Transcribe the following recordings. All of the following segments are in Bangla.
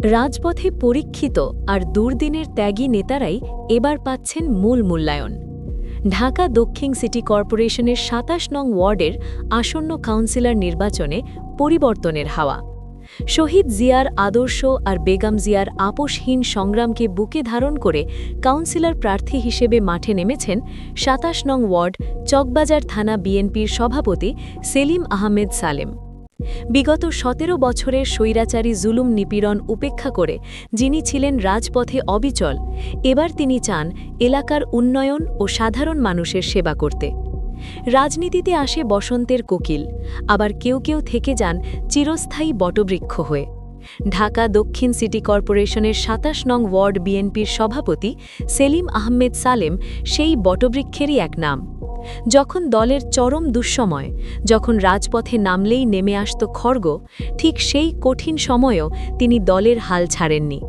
রাজপথে পরীক্ষিত আর দুর্দিনের ত্যাগী নেতারাই এবার পাচ্ছেন মূল মূল্যায়ন। ঢাকা দক্ষিণ সিটি কর্পোরেশনের ২৭ নং ওয়ার্ডের আসন্ন কাউন্সিলর নির্বাচনে পরিবর্তনের হাওয়া। শহীদ জিয়ার আদর্শ আর বেগম জিয়ার আপোষহীন সংগ্রামকে বুকে ধারণ করে কাউন্সিলর প্রার্থী হিসেবে মাঠে নেমেছেন ২৭ নং ওয়ার্ড চকবাজার থানা বিএনপির সভাপতি সেলিম আহমেদ সালেম। বিগত ১৭ বছরের স্বৈরাচারী জুলুম নিপীড়ন উপেক্ষা করে যিনি ছিলেন রাজপথে অবিচল, এবার তিনি চান এলাকার উন্নয়ন ও সাধারণ মানুষের সেবা করতে। রাজনীতিতে আসে বসন্তের কোকিল, আবার কেউ কেউ থেকে যান চিরস্থায়ী বটবৃক্ষ হয়ে। ঢাকা দক্ষিণ সিটি কর্পোরেশনের ২৭ নং ওয়ার্ড বিএনপির সভাপতি সেলিম আহমেদ সালেম সেই বটবৃক্ষেরই এক নাম। যখন দলের চরম দুঃসময়, যখন রাজপথে নামলেই নেমে আসত খড়গ, ঠিক সেই কঠিন সময়েও তিনি দলের হাল ছাড়েননি।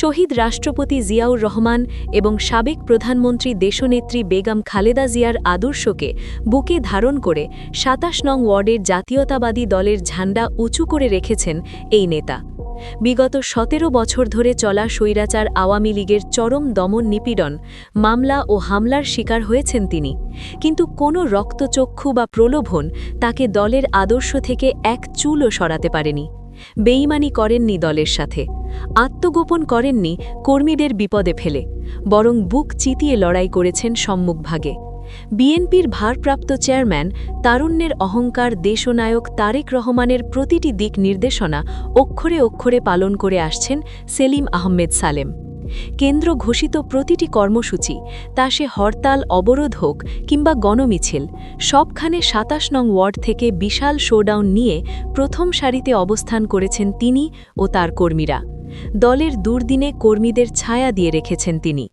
শহীদ রাষ্ট্রপতি জিয়াউর রহমান এবং সাবেক প্রধানমন্ত্রী দেশনেত্রী বেগম খালেদা জিয়ার আদর্শকে বুকে ধারণ করে ২৭ নং ওয়ার্ডের জাতীয়তাবাদী দলের ঝান্ডা উঁচু করে রেখেছেন এই নেতা। বিগত ১৭ বছর ধরে চলা স্বৈরাচার আওয়ামী লীগের চরম দমন নিপীড়ন, মামলা ও হামলার শিকার হয়েছেন তিনি, কিন্তু কোনো রক্তচক্ষু বা প্রলোভন তাকে দলের আদর্শ থেকে এক চুলও সরাতে পারেনি। বেইমানি করেননি দলের সাথে, আত্মগোপন করেননি কর্মীদের বিপদে ফেলে, বরং বুক চিতিয়ে লড়াই করেছেন সম্মুখভাগে। বিএনপির ভারপ্রাপ্ত চেয়ারম্যান, তারুণ্যের অহংকার দেশনায়ক তারেক রহমানের প্রতিটি দিক নির্দেশনা অক্ষরে অক্ষরে পালন করে আসছেন সেলিম আহমেদ সালেম। কেন্দ্র ঘোষিত প্রতিটি কর্মসূচি, তা সে হরতাল অবরোধ হোক কিংবা গণমিছিল, সবখানে ২৭ নং ওয়ার্ড থেকে বিশাল শোডাউন নিয়ে প্রথম সারিতে অবস্থান করেছেন তিনি ও তার কর্মীরা। দলের দুর্দিনে কর্মীদের ছায়া দিয়ে রেখেছেন তিনি।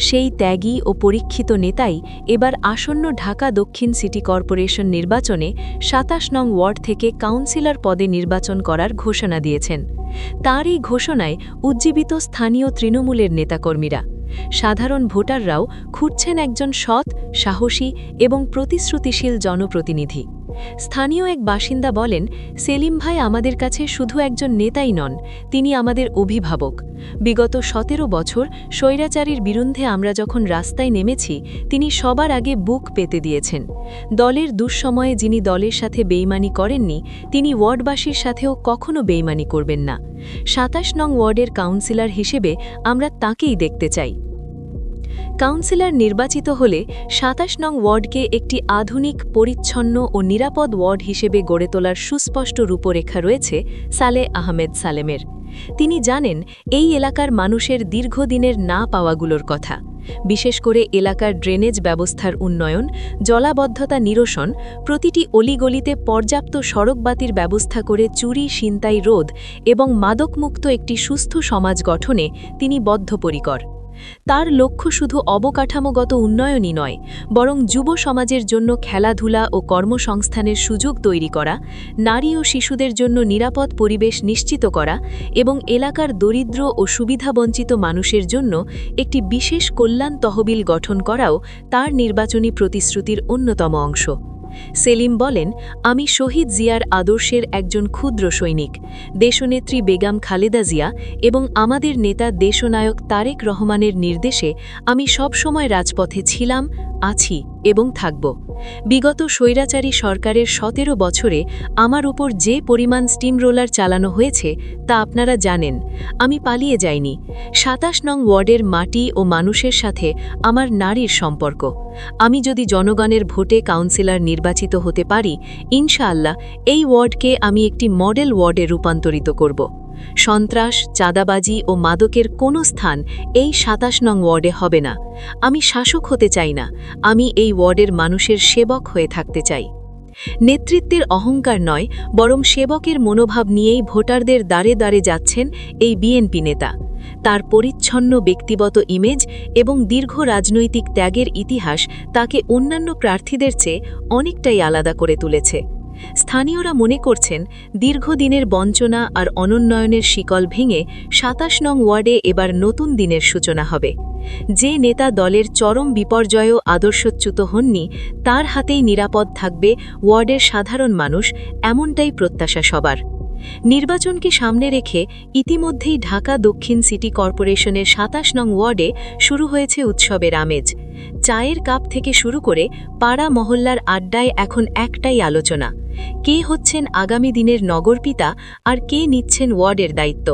সেই ত্যাগী ও পরীক্ষিত নেতাই এবার আসন্ন ঢাকা দক্ষিণ সিটি কর্পোরেশন নির্বাচনে ২৭ নং ওয়ার্ড থেকে কাউন্সিলর পদে নির্বাচন করার ঘোষণা দিয়েছেন। তার এই ঘোষণায় উজ্জীবিত স্থানীয় তৃণমূলের নেতাকর্মীরা। সাধারণ ভোটাররাও খুঁজছেন একজন সৎ, সাহসী এবং প্রতিশ্রুতিশীল জনপ্রতিনিধি। স্থানীয় এক বাসিন্দা বলেন, সেলিম ভাই আমাদের কাছে শুধু একজন নেতাই নন, তিনি আমাদের অভিভাবক। বিগত ১৭ বছর স্বৈরাচারীর বিরুদ্ধে আমরা যখন রাস্তায় নেমেছি, তিনি সবার আগে বুক পেতে দিয়েছেন। দলের দুঃসময়ে যিনি দলের সাথে বেইমানি করেননি, তিনি ওয়ার্ডবাসীর সাথেও কখনো বেইমানি করবেন না। ২৭ নং ওয়ার্ডের কাউন্সিলর হিসেবে আমরা তাকেই দেখতে চাই। কাউন্সিলর নির্বাচিত হলে ২৭ নং ওয়ার্ডকে একটি আধুনিক, পরিচ্ছন্ন ও নিরাপদ ওয়ার্ড হিসেবে গড়ে তোলার সুস্পষ্ট রূপরেখা রয়েছে সালেহ আহমেদ সালেমের। তিনি জানেন এই এলাকার মানুষের দীর্ঘদিনের না পাওয়াগুলোর কথা, বিশেষ করে এলাকার ড্রেনেজ ব্যবস্থার উন্নয়ন, জলাবদ্ধতা নিরসন, প্রতিটি অলিগলিতে পর্যাপ্ত সড়কবাতির ব্যবস্থা করে চুরি ছিনতাই রোধ এবং মাদকমুক্ত একটি সুস্থ সমাজ গঠনে তিনি বদ্ধপরিকর। তার লক্ষ্য শুধু অবকাঠামোগত উন্নয়নই নয়, বরং যুব সমাজের জন্য খেলাধুলা ও কর্মসংস্থানের সুযোগ তৈরি করা, নারী ও শিশুদের জন্য নিরাপদ পরিবেশ নিশ্চিত করা এবং এলাকার দরিদ্র ও সুবিধাবঞ্চিত মানুষের জন্য একটি বিশেষ কল্যাণ তহবিল গঠন করাও তার নির্বাচনী প্রতিশ্রুতির অন্যতম অংশ। সেলিম বলেন, আমি শহীদ জিয়ার আদর্শের একজন ক্ষুদ্র সৈনিক। দেশনেত্রী বেগম খালেদা জিয়া এবং আমাদের নেতা দেশনায়ক তারেক রহমানের নির্দেশে আমি সবসময় রাজপথে ছিলাম, আছি এবং থাকব। বিগত স্বৈরাচারী সরকারের ১৭ বছরে আমার উপর যে পরিমাণ স্টিম রোলার চালানো হয়েছে তা আপনারা জানেন। আমি পালিয়ে যাইনি। ২৭ নং ওয়ার্ডের মাটি ও মানুষের সাথে আমার নারীর সম্পর্ক। আমি যদি জনগণের ভোটে কাউন্সিলর নির্বাচিত হতে পারি, ইনশাআল্লাহ এই ওয়ার্ডকে আমি একটি মডেল ওয়ার্ডে রূপান্তরিত করব। সন্ত্রাস, চাঁদাবাজি ও মাদকের কোনো স্থান এই ২৭ নং ওয়ার্ডে হবে না। আমি শাসক হতে চাই না, আমি এই ওয়ার্ডের মানুষের সেবক হয়ে থাকতে চাই। নেতৃত্বের অহংকার নয়, বরং সেবকের মনোভাব নিয়েই ভোটারদের দ্বারে দ্বারে যাচ্ছেন এই বিএনপি নেতা। তার পরিচ্ছন্ন ব্যক্তিগত ইমেজ এবং দীর্ঘ রাজনৈতিক ত্যাগের ইতিহাস তাকে অন্যান্য প্রার্থীদের চেয়ে অনেকটাই আলাদা করে তুলেছে। স্থানীয়রা মনে করছেন, দীর্ঘদিনের বঞ্চনা আর অনুন্নয়নের শিকল ভেঙে ২৭ নং ওয়ার্ডে এবার নতুন দিনের সূচনা হবে। যে নেতা দলের চরম বিপর্যয়েও আদর্শচ্যুত হননি, তার হাতেই নিরাপদ থাকবে ওয়ার্ডের সাধারণ মানুষ, এমনটাই প্রত্যাশা সবার। নির্বাচনকে সামনে রেখে ইতিমধ্যেই ঢাকা দক্ষিণ সিটি কর্পোরেশনের ২৭ নং ওয়ার্ডে শুরু হয়েছে উৎসবের আমেজ। চায়ের কাপ থেকে শুরু করে পাড়া মহল্লার আড্ডায় এখন একটাই আলোচনা, কে হচ্ছেন আগামী দিনের নগরপিতা আর কে নিচ্ছেন ওয়ার্ডের দায়িত্ব।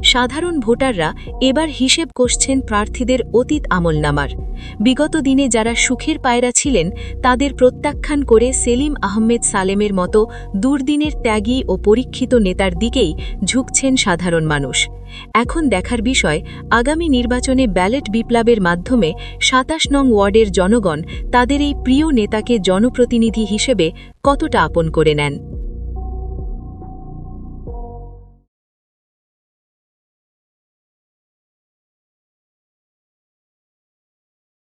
সাধারণ ভোটাররা এবার হিসেব কষছেন প্রার্থীদের অতীত আমলনামার। বিগত দিনে যারা সুখের পায়রা ছিলেন তাদের প্রত্যাখ্যান করে সেলিম আহমেদ সালেমের মতো দুর্দিনের ত্যাগী ও পরীক্ষিত নেতার দিকেই ঝুঁকছেন সাধারণ মানুষ। এখন দেখার বিষয়, আগামী নির্বাচনে ব্যালট বিপ্লবের মাধ্যমে ২৭ নং ওয়ার্ডের জনগণ তাদের এই প্রিয় নেতাকে জনপ্রতিনিধি হিসেবে কতটা আপন করে নেন।